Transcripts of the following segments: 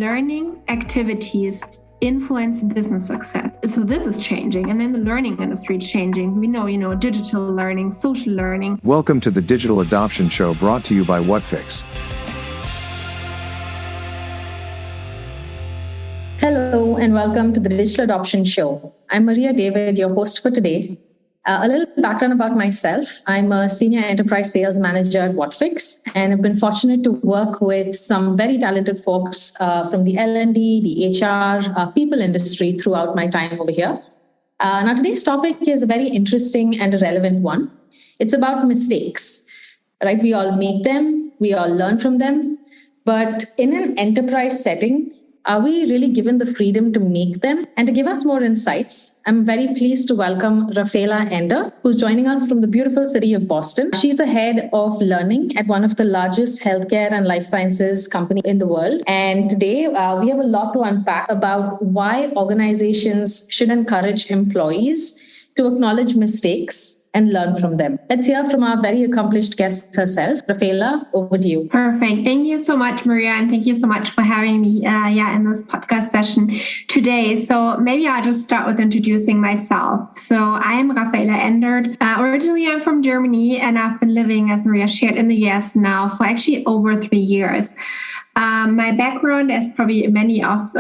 learning activities influence business success. So this is changing. And then the learning industry is changing. We know, digital learning, social learning. Welcome to the Digital Adoption Show, brought to you by Whatfix. Hello, and welcome to the Digital Adoption Show. I'm Maria David, your host for today. A little background about myself. I'm a senior enterprise sales manager at Whatfix, and I've been fortunate to work with some very talented folks from the L&D, the HR, people industry throughout my time over here. Now, today's topic is a very interesting and a relevant one. It's about mistakes, right? We all make them, we all learn from them, but in an enterprise setting, are we really given the freedom to make them? And to give us more insights, I'm very pleased to welcome Rafaela Endert, who's joining us from the beautiful city of Boston. She's the head of learning at one of the largest healthcare and life sciences company in the world. And today, we have a lot to unpack about why organizations should encourage employees to acknowledge mistakes and learn from them. Let's hear from our very accomplished guest herself. Rafaela, over to you. Perfect. Thank you so much, Maria, and thank you so much for having me in this podcast session today. So maybe I'll just start with introducing myself. So I am Rafaela Endert. Originally, I'm from Germany, and I've been living, as Maria shared, in the US now for actually over 3 years. My background, as probably many of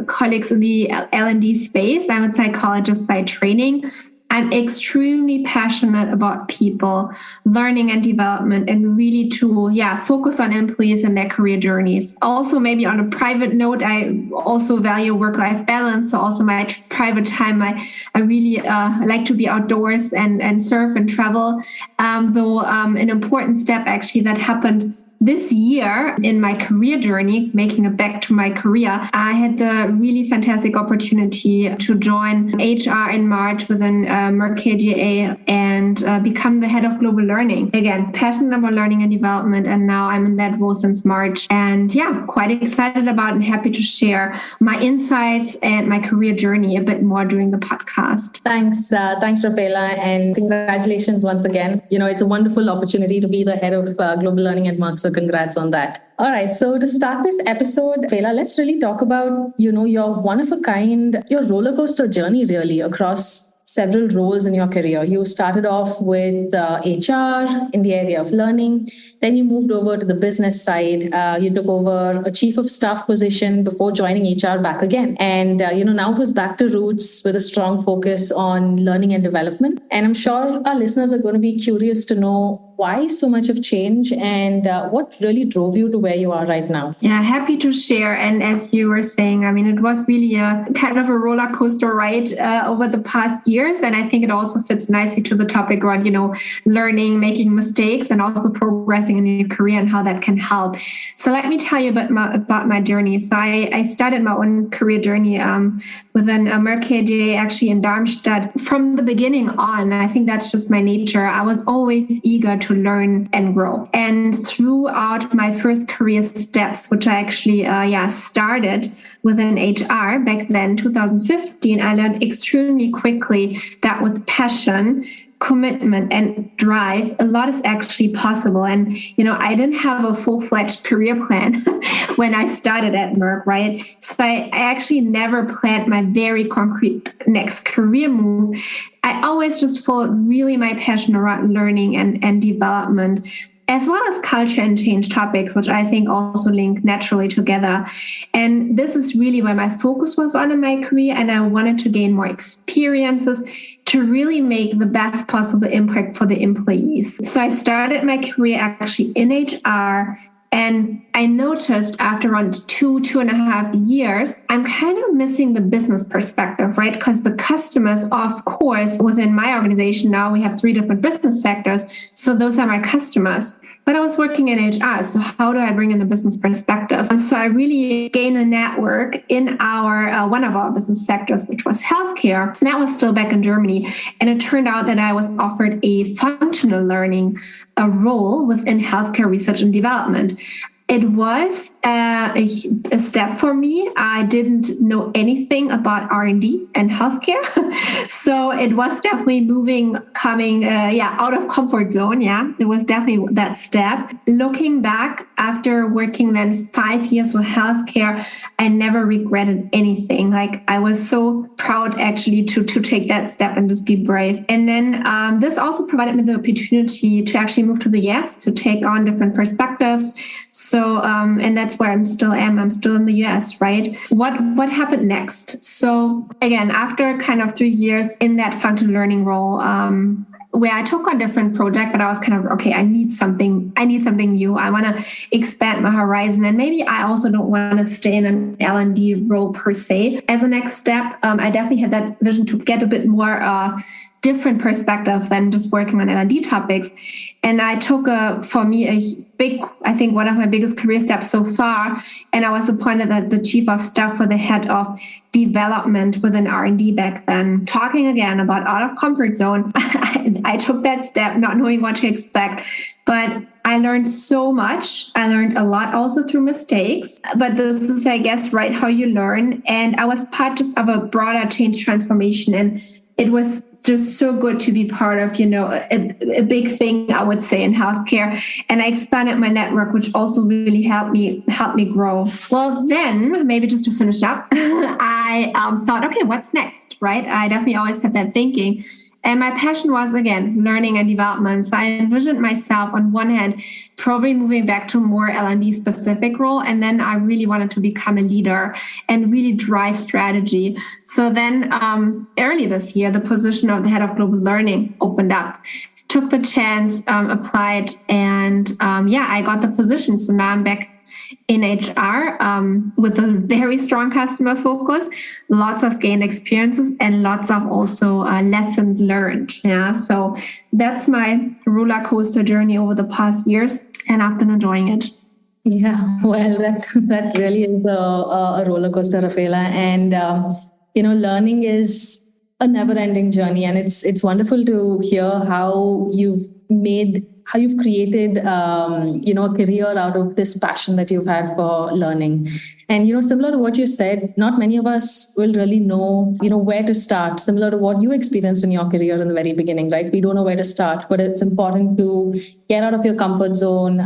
colleagues in the L&D space, I'm a psychologist by training. I'm extremely passionate about people, learning and development, and really to focus on employees and their career journeys. Also, maybe on a private note, I also value work-life balance. So also my private time, I really like to be outdoors and surf and travel. Though an important step actually that happened this year in my career journey, making it back to my career, I had the really fantastic opportunity to join HR in March within Merck KGaA and become the head of global learning. Again, passionate about learning and development, and now I'm in that role since March. And quite excited about and happy to share my insights and my career journey a bit more during the podcast. Thanks, Rafaela, and congratulations once again. It's a wonderful opportunity to be the head of global learning at Merck. So congrats on that. All right. So to start this episode, Rafaela, let's really talk about, your one-of-a-kind, your roller coaster journey really across several roles in your career. You started off with HR in the area of learning. Then you moved over to the business side. You took over a chief of staff position before joining HR back again. And, now it was back to roots with a strong focus on learning and development. And I'm sure our listeners are going to be curious to know why so much of change and what really drove you to where you are right now. Yeah, happy to share. And as you were saying, it was really a kind of a roller coaster ride over the past years. And I think it also fits nicely to the topic around, learning, making mistakes, and also progressing in your career and how that can help. So let me tell you about my journey. So I started my own career journey within Merck KGaA, actually in Darmstadt. From the beginning on, I think that's just my nature. I was always eager to learn and grow. And throughout my first career steps, which I actually started within HR back then, 2015, I learned extremely quickly that with passion, commitment, and drive, a lot is actually possible. And, I didn't have a full-fledged career plan when I started at Merck, right? So I actually never planned my very concrete next career move. I always just followed really my passion around learning and development, as well as culture and change topics, which I think also link naturally together. And this is really where my focus was on in my career, and I wanted to gain more experiences to really make the best possible impact for the employees. So I started my career actually in HR, and I noticed after around 2.5 years, I'm kind of missing the business perspective, right? Because the customers, of course, within my organization now, we have 3 different business sectors. So those are my customers. But I was working in HR. So how do I bring in the business perspective? So I really gained a network in our one of our business sectors, which was healthcare. And that was still back in Germany. And it turned out that I was offered a functional learning role within healthcare research and development. It was a step for me. I didn't know anything about R&D and healthcare. So it was definitely coming out of comfort zone. Yeah, it was definitely that step. Looking back, after working then 5 years with healthcare, I never regretted anything. Like, I was so proud actually to take that step and just be brave. And then this also provided me the opportunity to actually move to the US to take on different perspectives. So, and that's where I'm still in the US, right? What happened next? So again, after kind of 3 years in that functional learning role, where I took on different projects, but I was kind of, okay, I need something new. I want to expand my horizon. And maybe I also don't want to stay in an L&D role per se. As a next step, I definitely had that vision to get a bit more different perspectives than just working on L&D topics. And I took for me a big, I think one of my biggest career steps so far. And I was appointed as the chief of staff for the head of development within R&D back then. Talking again about out of comfort zone, I took that step not knowing what to expect, but I learned so much. I learned a lot also through mistakes, but this is, I guess, right, how you learn. And I was part just of a broader change transformation, and it was just so good to be part of, a big thing, I would say, in healthcare. And I expanded my network, which also really helped me grow. Well, then maybe just to finish up, I thought, okay, what's next, right? I definitely always had that thinking. And my passion was, again, learning and development. So I envisioned myself, on one hand, probably moving back to a more L&D specific role. And then I really wanted to become a leader and really drive strategy. So then early this year, the position of the head of global learning opened up. Took the chance, applied, and I got the position. So now I'm back in HR with a very strong customer focus, lots of gained experiences, and lots of also lessons learned. Yeah, so that's my roller coaster journey over the past years, and I've been enjoying it. Yeah, well, that really is a roller coaster, Rafaela, and learning is a never-ending journey, and it's wonderful to hear how you've created a career out of this passion that you've had for learning. And similar to what you said, not many of us will really know where to start, similar to what you experienced in your career in the very beginning, right? We don't know where to start, but it's important to get out of your comfort zone,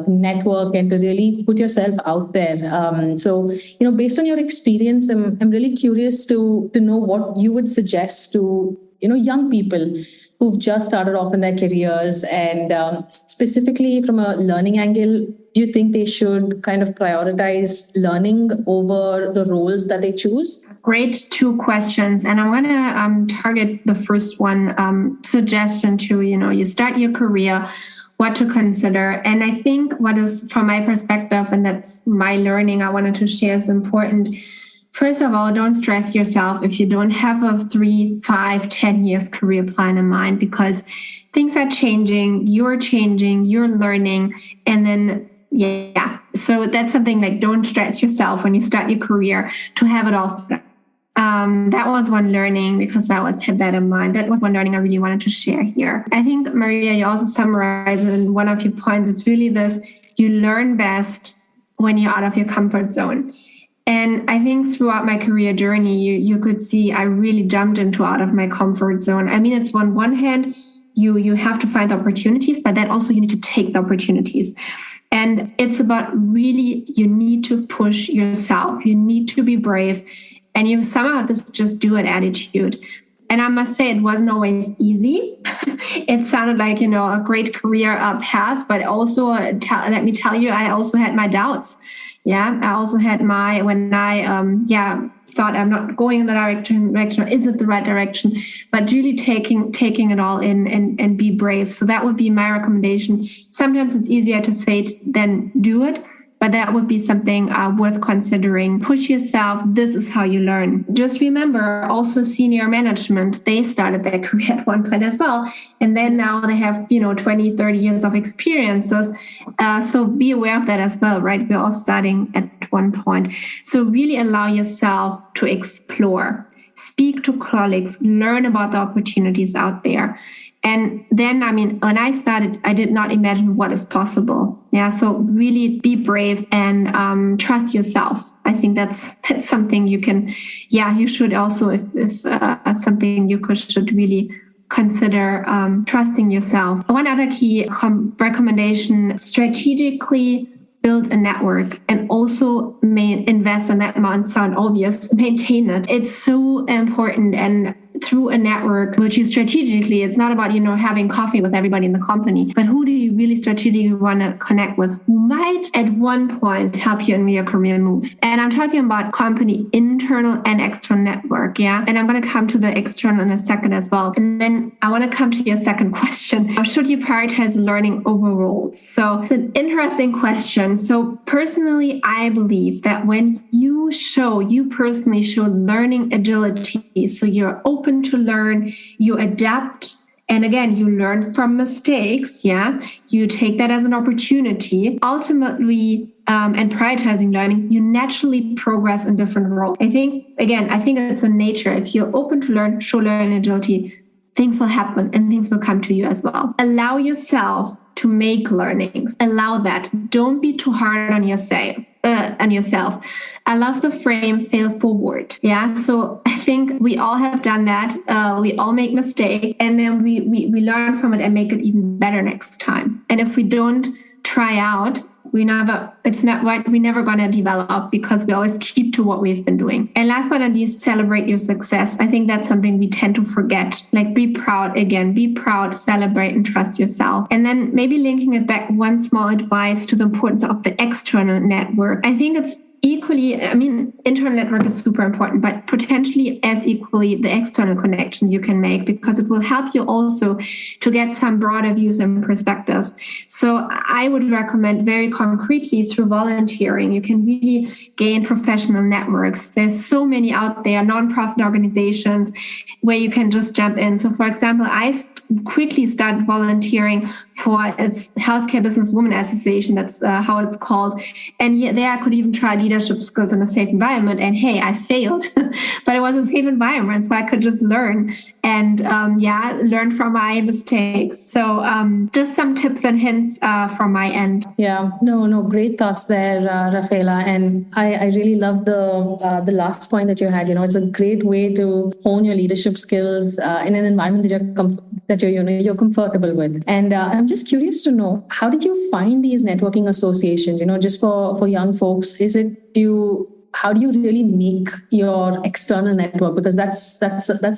network, and to really put yourself out there. So based on your experience, I'm really curious to know what you would suggest to young people who've just started off in their careers, and specifically from a learning angle, do you think they should kind of prioritize learning over the roles that they choose? Great 2 questions. And I'm going to target the first one, suggestion to, you start your career, what to consider. And I think what is, from my perspective, and that's my learning I wanted to share, is important. First of all, don't stress yourself if you don't have a 3, 5, 10 years career plan in mind, because things are changing, you're learning, and then, so that's something like, don't stress yourself when you start your career to have it all. That was one learning, because I always had that in mind. That was one learning I really wanted to share here. I think, Maria, you also summarized it in one of your points. It's really this: you learn best when you're out of your comfort zone. And I think throughout my career journey, you could see I really jumped into out of my comfort zone. I mean, it's on one hand, you have to find opportunities, but then also you need to take the opportunities. And it's about really, you need to push yourself. You need to be brave. And you somehow have this just do it attitude. And I must say, it wasn't always easy. It sounded like, a great career path, but also, let me tell you, I also had my doubts. Yeah, I also had when I thought I'm not going in the direction, or is it the right direction? But really taking it all in and be brave. So that would be my recommendation. Sometimes it's easier to say it than do it, but that would be something worth considering. Push yourself. This is how you learn. Just remember, also senior management, they started their career at one point as well. And then now they have, 20, 30 years of experiences. So be aware of that as well, right? We're all starting at one point. So really allow yourself to explore. Speak to colleagues, learn about the opportunities out there. And then, I mean, when I started, I did not imagine what is possible. Yeah. So really be brave and trust yourself. I think that's something you can, you should also, if something you should really consider trusting yourself. One other key recommendation, strategically build a network and also invest in that amount. Sound obvious, maintain it. It's so important. And through a network, which you strategically, it's not about, having coffee with everybody in the company, but who do you really strategically want to connect with, who might at one point help you in your career moves. And I'm talking about company internal and external network. Yeah. And I'm going to come to the external in a second as well. And then I want to come to your second question. Should you prioritize learning over roles? So it's an interesting question. So personally, I believe that when you personally show learning agility, so you're open to learn, you adapt, and again, you learn from mistakes. Yeah, you take that as an opportunity. Ultimately, and prioritizing learning, you naturally progress in different roles. I think it's a nature. If you're open to learn, show learning agility, things will happen and things will come to you as well. Allow yourself to make learnings. Allow that. Don't be too hard on yourself. I love the frame fail forward. Yeah. So I think we all have done that. We all make mistakes and then we learn from it and make it even better next time. And if we don't try out, we're never going to develop because we always keep to what we've been doing. And last but not least, celebrate your success. I think that's something we tend to forget. Like be proud, celebrate and trust yourself. And then maybe linking it back, one small advice to the importance of the external network. I think it's equally, internal network is super important, but potentially as equally the external connections you can make, because it will help you also to get some broader views and perspectives. So I would recommend very concretely through volunteering, you can really gain professional networks. There's so many out there, nonprofit organizations where you can just jump in. So for example, I quickly started volunteering for its Healthcare Business Women Association. That's how it's called. And there I could even try leadership skills in a safe environment. And hey, I failed, but it was a safe environment. So I could just learn and learn from my mistakes. So just some tips and hints from my end. Yeah, no, great thoughts there, Rafaela. And I really love the last point that you had. It's a great way to hone your leadership skills in an environment that you're comfortable with. And I'm just curious to know, how did you find these networking associations? Just for young folks, how do you really make your external network? Because that's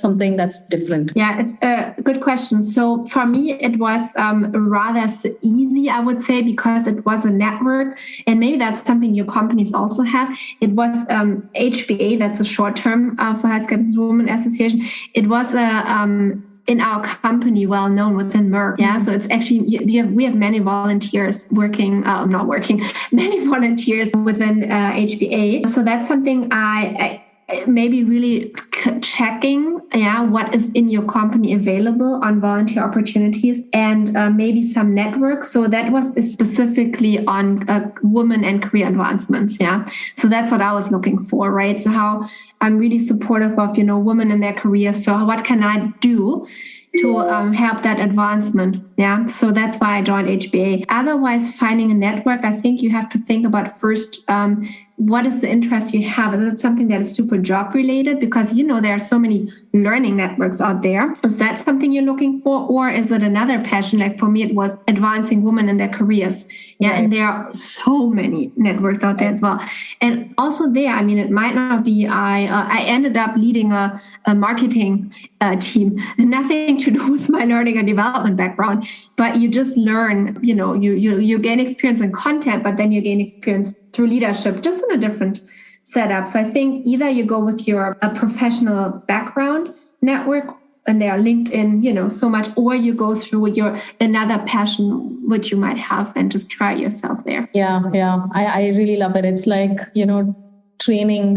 something that's different. Yeah, it's a good question. So for me, it was rather easy, I would say, because it was a network, and maybe that's something your companies also have. It was HBA, that's a short term for Healthcare Business Women Association. It was in our company, well known within Merck. Yeah, so it's actually we have many volunteers many volunteers within HBA. So that's something I maybe really checking, what is in your company available on volunteer opportunities and maybe some networks. So that was specifically on women and career advancements. Yeah, so that's what I was looking for, right? So how I'm really supportive of women in their careers. So what can I do to help that advancement? Yeah, so that's why I joined HBA. Otherwise, finding a network, I think you have to think about first, what is the interest you have? Is it something that is super job related? Because, there are so many learning networks out there. Is that something you're looking for? Or is it another passion? Like for me, it was advancing women in their careers. Yeah, right. And there are so many networks out there as well. And also there, it might not be, I ended up leading a marketing team. Nothing to do with my learning and development background, but you just learn, you gain experience in content, but then you gain experience through leadership, just in a different setup. So I think either you go with your professional background network and they are linked in, so much, or you go through your another passion which you might have and just try yourself there. Yeah. I really love it. It's like, training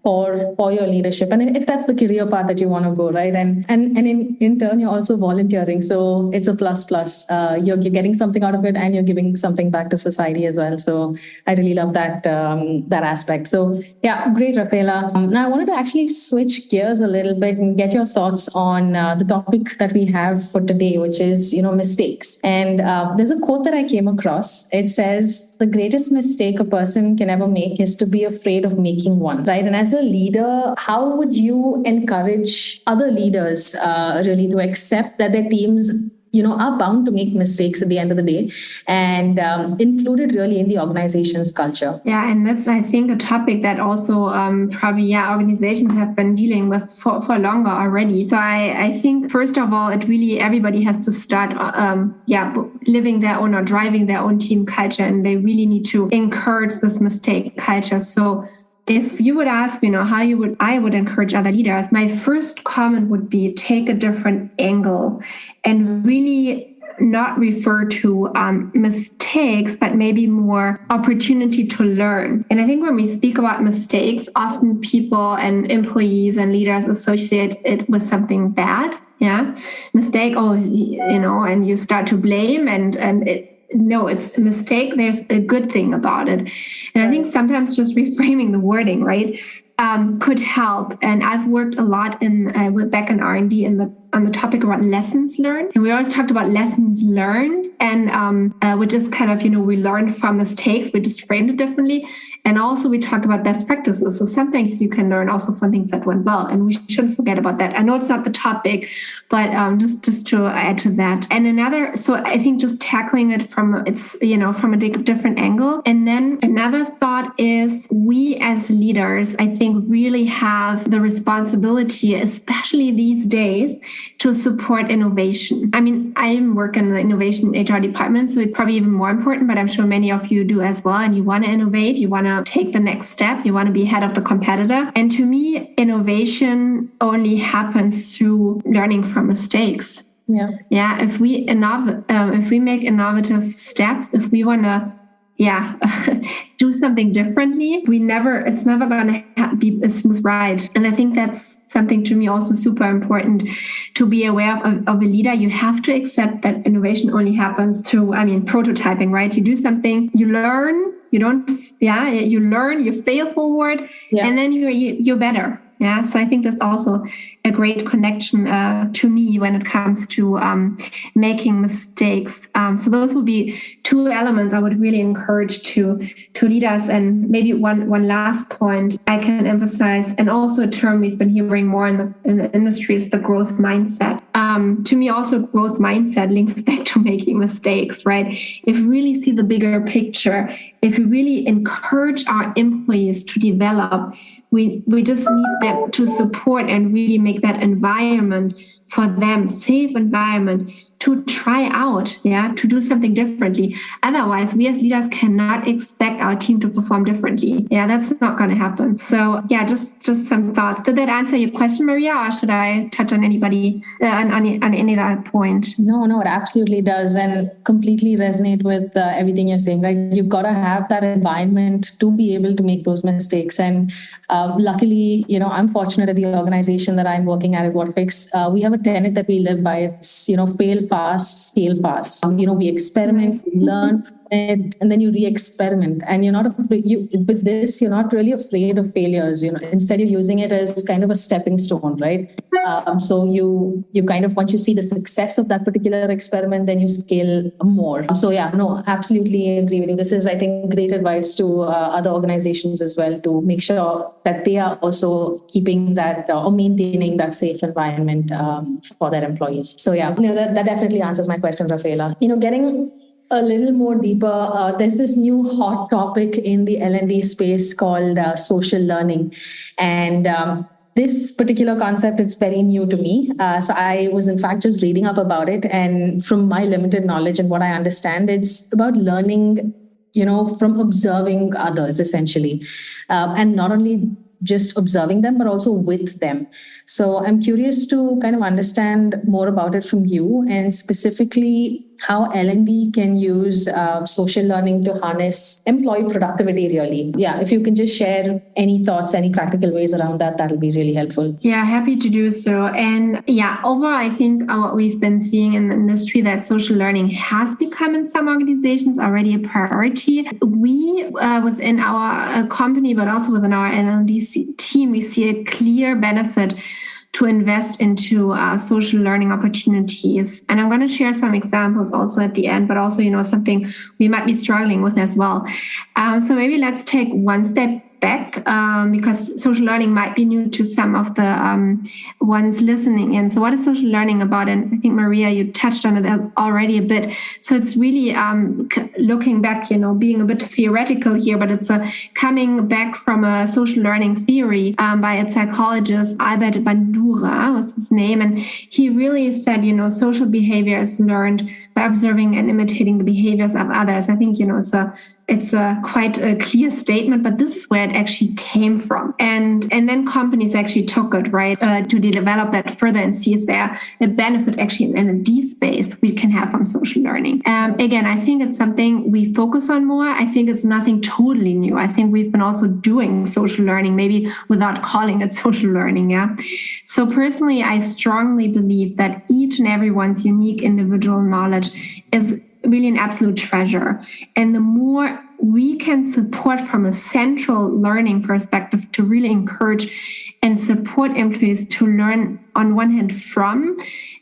for your leadership, and if that's the career path that you want to go, right? And in turn, you're also volunteering, so it's a plus plus. You're getting something out of it, and you're giving something back to society as well. So I really love that that aspect. So yeah, great, Rafaela. Now I wanted to actually switch gears a little bit and get your thoughts on the topic that we have for today, which is mistakes. And there's a quote that I came across. It says, "The greatest mistake a person can ever make is to be afraid of making one," right? And as a leader, how would you encourage other leaders really to accept that their teams are bound to make mistakes at the end of the day, and included really in the organization's culture? Yeah, and that's, I think, a topic that also probably organizations have been dealing with for longer already. So I think, first of all, it really, everybody has to start living their own or driving their own team culture, and they really need to encourage this mistake culture. So if you would ask me, I would encourage other leaders, my first comment would be take a different angle and really not refer to mistakes, but maybe more opportunity to learn. And I think when we speak about mistakes, often people and employees and leaders associate it with something bad. Yeah, mistake, and you start to blame no, it's a mistake. There's a good thing about it. And I think sometimes just reframing the wording, right, could help. And I've worked a lot back in R&D on the topic about lessons learned. And we always talked about lessons learned, and which is kind of, we learn from mistakes, we just framed it differently. And also we talked about best practices. So some things you can learn also from things that went well. And we shouldn't forget about that. I know it's not the topic, but just to add to that. And so I think just tackling it from a different angle. And then another thought is, we as leaders, I think, really have the responsibility, especially these days, to support innovation. I mean, I work in the innovation HR department, so it's probably even more important, but I'm sure many of you do as well. And you want to innovate, you want to take the next step, you want to be ahead of the competitor. And to me, innovation only happens through learning from mistakes. Yeah. If we make innovative steps, if we want to do something differently, it's never going to be a smooth ride. And I think that's something, to me, also super important to be aware of a leader. You have to accept that innovation only happens through, prototyping, right? You do something, you learn, you learn, you fail forward, and then you're better. Yeah, so I think that's also a great connection to me when it comes to making mistakes. So those would be two elements I would really encourage to leaders. And maybe one last point I can emphasize, and also a term we've been hearing more in the industry, is the growth mindset. To me, also, growth mindset links back to making mistakes, right? If we really see the bigger picture, if we really encourage our employees to develop, we just need them to support and really make that environment for them, safe environment to try out, to do something differently. Otherwise, we as leaders cannot expect our team to perform differently. Yeah, that's not going to happen. So just some thoughts. Did that answer your question, Maria, or should I touch on anybody on any other point? No, it absolutely does, and completely resonate with everything you're saying, right? You've got to have that environment to be able to make those mistakes. And luckily, I'm fortunate at the organization that I'm working at Whatfix. We have a tenet that we live by. It's, fail fast, scale fast. We experiment, we learn from it, and then you re-experiment. And you're not with this, you're not really afraid of failures. Instead, you're using it as kind of a stepping stone, right? So you kind of, once you see the success of that particular experiment, then you scale more. So absolutely agree with you. This is, I think, great advice to other organizations as well, to make sure that they are also keeping that or maintaining that safe environment for their employees. So that definitely answers my question, Rafaela. Getting a little more deeper, there's this new hot topic in the L&D space called social learning. And this particular concept is very new to me. So I was, in fact, just reading up about it. And from my limited knowledge and what I understand, it's about learning, from observing others, essentially. And not only just observing them, but also with them. So I'm curious to kind of understand more about it from you, and specifically, how L&D can use social learning to harness employee productivity really. Yeah, if you can just share any thoughts, any practical ways around that, that'll be really helpful. Yeah, happy to do so. And yeah, overall, I think what we've been seeing in the industry that social learning has become in some organizations already a priority. We, within our company, but also within our L&D team, we see a clear benefit to invest into social learning opportunities. And I'm going to share some examples also at the end, but also, something we might be struggling with as well. So maybe let's take one step back because social learning might be new to some of the ones listening in. So what is social learning about? And I think, Maria, you touched on it already a bit. So it's really looking back, being a bit theoretical here, but it's coming back from a social learning theory by a psychologist, Albert Bandura was his name. And he really said, social behavior is learned by observing and imitating the behaviors of others. I think, it's a quite a clear statement, but this is where it actually came from. And then companies actually took it, right, to develop that further and see is there a benefit actually in the space we can have from social learning. Again, I think it's something we focus on more. I think it's nothing totally new. I think we've been also doing social learning, maybe without calling it social learning, yeah? So personally, I strongly believe that each and everyone's unique individual knowledge is really an absolute treasure. And the more we can support from a central learning perspective to really encourage and support employees to learn on one hand from,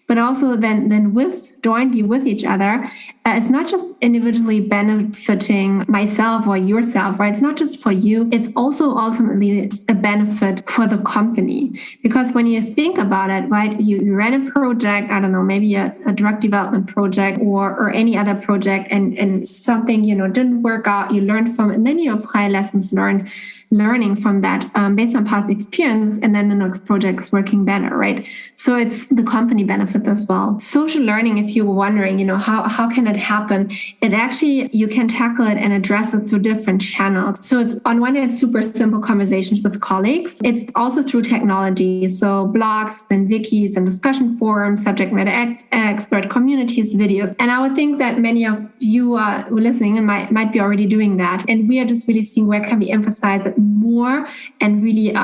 but also then jointly with each other, it's not just individually benefiting myself or yourself, right? It's not just for you. It's also ultimately a benefit for the company. Because when you think about it, right, you ran a project, I don't know, maybe a drug development project or any other project and something, didn't work out, you learned from it, and then you apply lessons learning from that based on past experience, and then the next project is working better, right? So it's the company benefit as well. Social learning, if you were wondering, how can it happen? It actually, you can tackle it and address it through different channels. So it's on one hand, super simple conversations with colleagues. It's also through technology. So blogs and wikis and discussion forums, subject matter expert communities, videos. And I would think that many of you who are listening might be already doing that. And we are just really seeing where can we emphasize it more and really,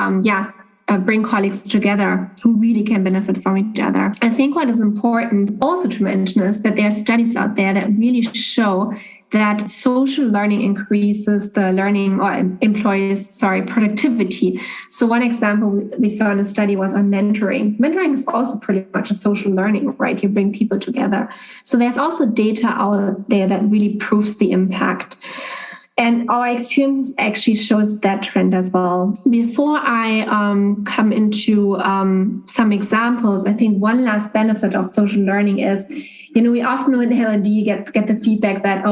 bring colleagues together who really can benefit from each other. I think what is important also to mention is that there are studies out there that really show that social learning increases the learning or employees' productivity. So one example we saw in a study was on mentoring. Mentoring is also pretty much a social learning, right? You bring people together. So there's also data out there that really proves the impact. And our experience actually shows that trend as well. Before I come into some examples, I think one last benefit of social learning is, we often with L&D get the feedback that,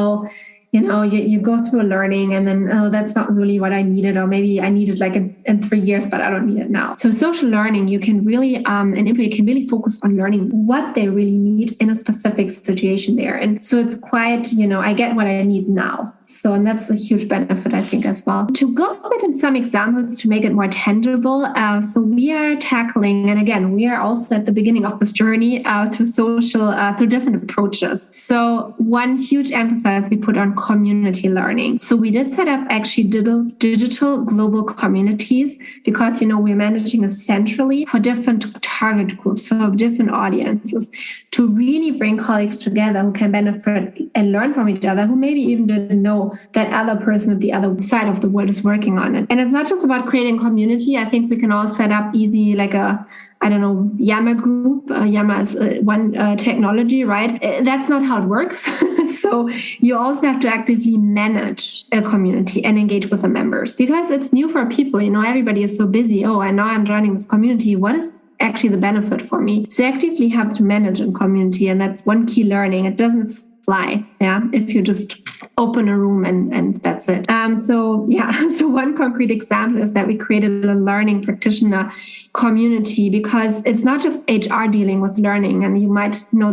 you go through a learning and then, that's not really what I needed, or maybe I needed like in 3 years, but I don't need it now. So social learning, you can really, an employee can really focus on learning what they really need in a specific situation there. And so it's quite, I get what I need now. So, and that's a huge benefit, I think, as well. To go a bit in some examples to make it more tangible. So we are tackling, and again, we are also at the beginning of this journey through social, through different approaches. So one huge emphasis we put on community learning. So we did set up actually digital global communities because, we're managing it centrally for different target groups, for different audiences, to really bring colleagues together who can benefit and learn from each other, who maybe even didn't know that other person at the other side of the world is working on it. And it's not just about creating community. I think we can all set up easy, like Yammer group. Yammer is one technology, right? That's not how it works. So you also have to actively manage a community and engage with the members because it's new for people. Everybody is so busy. Oh, and now I'm joining this community. What is actually the benefit for me? So you actively have to manage a community, and that's one key learning. It doesn't fly, if you just open a room and that's it. So one concrete example is that we created a learning practitioner community because it's not just HR dealing with learning, and you might know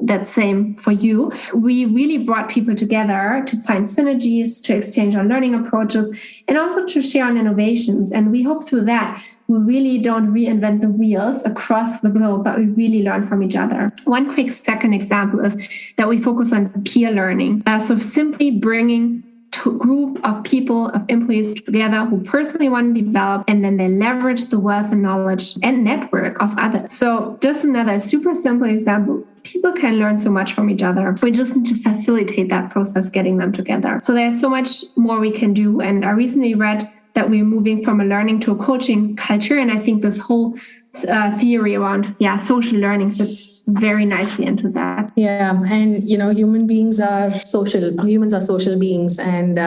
that same for you. We really brought people together to find synergies, to exchange on learning approaches, and also to share on innovations. And we hope through that, we really don't reinvent the wheels across the globe, but we really learn from each other. One quick second example is that we focus on peer learning. So simply bringing a group of people, of employees together who personally want to develop, and then they leverage the wealth and knowledge and network of others. So just another super simple example. People can learn so much from each other. We just need to facilitate that process, getting them together. So there's so much more we can do. And I recently read that we're moving from a learning to a coaching culture. And I think this whole theory around social learning fits very nicely into that. Yeah, and humans are social beings, and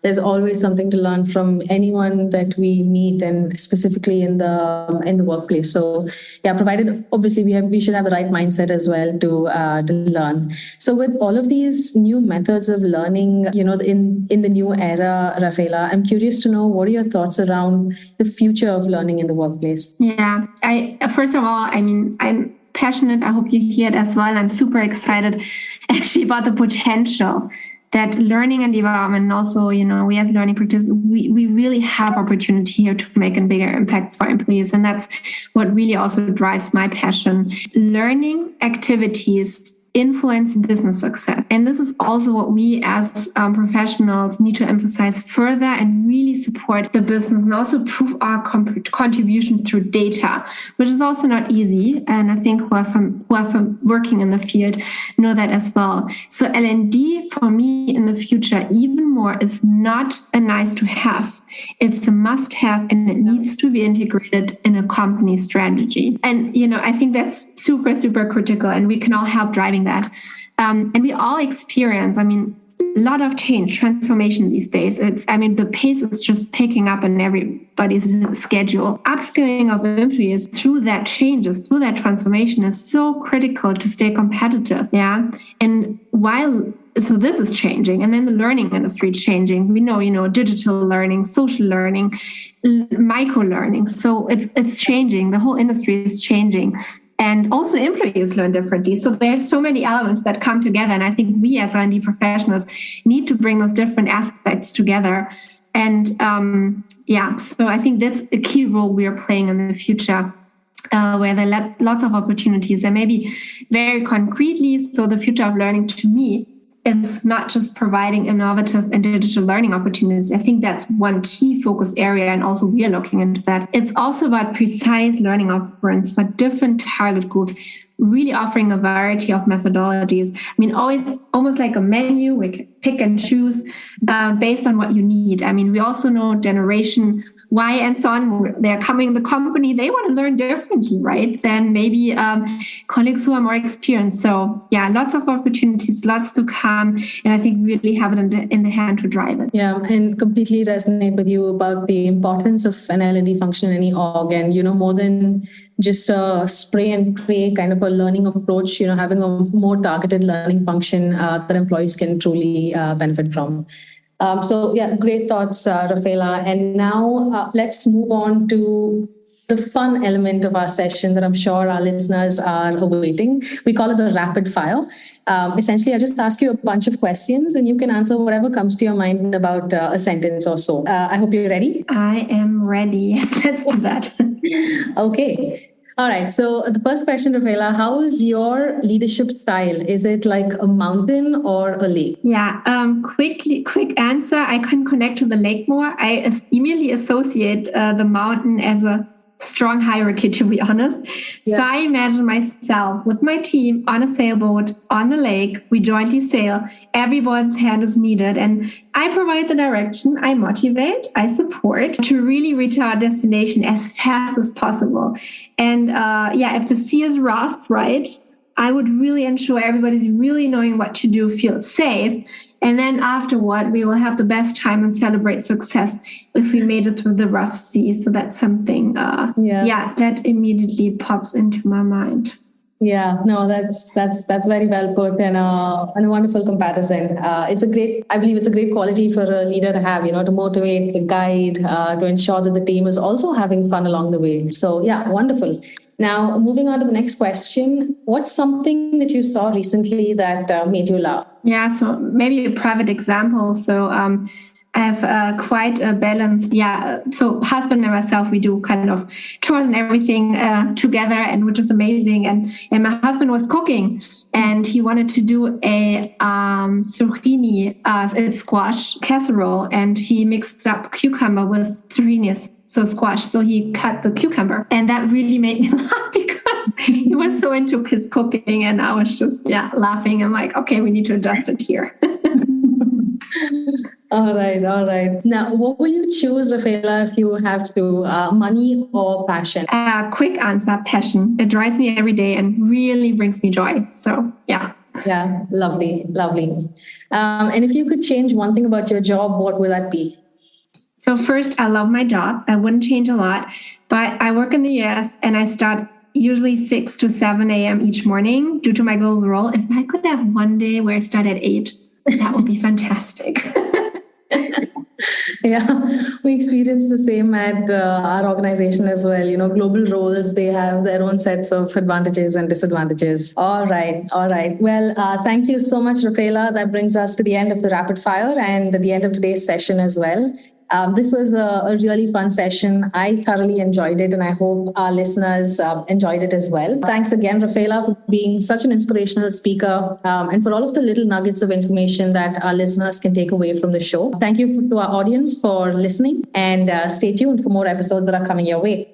there's always something to learn from anyone that we meet, and specifically in the workplace. So provided obviously we should have the right mindset as well to learn. So with all of these new methods of learning, in the new era, Rafaela, I'm curious to know, what are your thoughts around the future of learning in the workplace? Yeah, first of all, I'm passionate. I hope you hear it as well. I'm super excited actually about the potential that learning and development, and also, we as learning practitioners, we really have opportunity here to make a bigger impact for employees. And that's what really also drives my passion. Learning activities influence business success. And this is also what we as professionals need to emphasize further and really support the business, and also prove our contribution through data, which is also not easy. And I think who are working in the field know that as well. So L&D for me in the future even more is not a nice to have. It's a must have, and it needs to be integrated in a company strategy. And, I think that's super, super critical, and we can all help driving that. And we all experience, a lot of change, transformation these days. The pace is just picking up in everybody's schedule. Upskilling of employees through that changes, through that transformation is so critical to stay competitive. Yeah. And so this is changing, and then the learning industry is changing. We know, digital learning, social learning, micro learning. So it's changing. The whole industry is changing. And also employees learn differently. So there's so many elements that come together. And I think we as R&D professionals need to bring those different aspects together. And so I think that's a key role we are playing in the future, where there are lots of opportunities. And maybe very concretely, so the future of learning to me is not just providing innovative and digital learning opportunities. I think that's one key focus area, and also we are looking into that. It's also about precise learning offerings for different target groups, really offering a variety of methodologies. Almost like a menu, we can pick and choose based on what you need. We also know Generation Y and so on, they're coming in the company, they want to learn differently, right? Than maybe colleagues who are more experienced. So lots of opportunities, lots to come. And I think we really have it in the hand to drive it. Yeah, and completely resonate with you about the importance of an L&D function in any org. And, more than just a spray and pray kind of a learning approach, having a more targeted learning function that employees can truly benefit from. Great thoughts, Rafaela. And now let's move on to the fun element of our session that I'm sure our listeners are awaiting. We call it the rapid fire. Essentially, I just ask you a bunch of questions, and you can answer whatever comes to your mind in about a sentence or so. I hope you're ready. I am ready. Yes, let's do that. Okay. All right. So the first question, Rafaela, how is your leadership style? Is it like a mountain or a lake? Yeah. Quick answer. I can connect to the lake more. I immediately associate the mountain as a strong hierarchy, to be honest. Yeah. So I imagine myself with my team on a sailboat on the lake. We jointly sail. Everyone's hand is needed. And I provide the direction. I motivate. I support to really reach our destination as fast as possible. And if the sea is rough, right, I would really ensure everybody's really knowing what to do, feel safe. And then afterward, we will have the best time and celebrate success if we made it through the rough sea. So that's something, that immediately pops into my mind. Yeah, no, that's very well put and a wonderful comparison. I believe it's a great quality for a leader to have, to motivate, to guide, to ensure that the team is also having fun along the way. So yeah, wonderful. Now, moving on to the next question, what's something that you saw recently that made you laugh? Yeah, so maybe a private example. So I have quite a balance. Yeah, so husband and myself, we do kind of chores and everything together, and which is amazing. And my husband was cooking, and he wanted to do a zucchini squash casserole, and he mixed up cucumber with zucchinis. So squash. So he cut the cucumber, and that really made me laugh because he was so into his cooking, and I was just laughing. I'm like, okay, we need to adjust it here. All right. Now, what will you choose, Rafaela, if you have to, money or passion? Quick answer, passion. It drives me every day and really brings me joy. So, yeah. Yeah, lovely. And if you could change one thing about your job, what would that be? So first, I love my job. I wouldn't change a lot, but I work in the US and I start usually 6 to 7 a.m. each morning due to my global role. If I could have one day where I start at 8, that would be fantastic. Yeah, we experience the same at our organization as well. Global roles, they have their own sets of advantages and disadvantages. All right. Well, thank you so much, Rafaela. That brings us to the end of the rapid fire and the end of today's session as well. This was a really fun session. I thoroughly enjoyed it, and I hope our listeners enjoyed it as well. Thanks again, Rafaela, for being such an inspirational speaker and for all of the little nuggets of information that our listeners can take away from the show. Thank you to our audience for listening, and stay tuned for more episodes that are coming your way.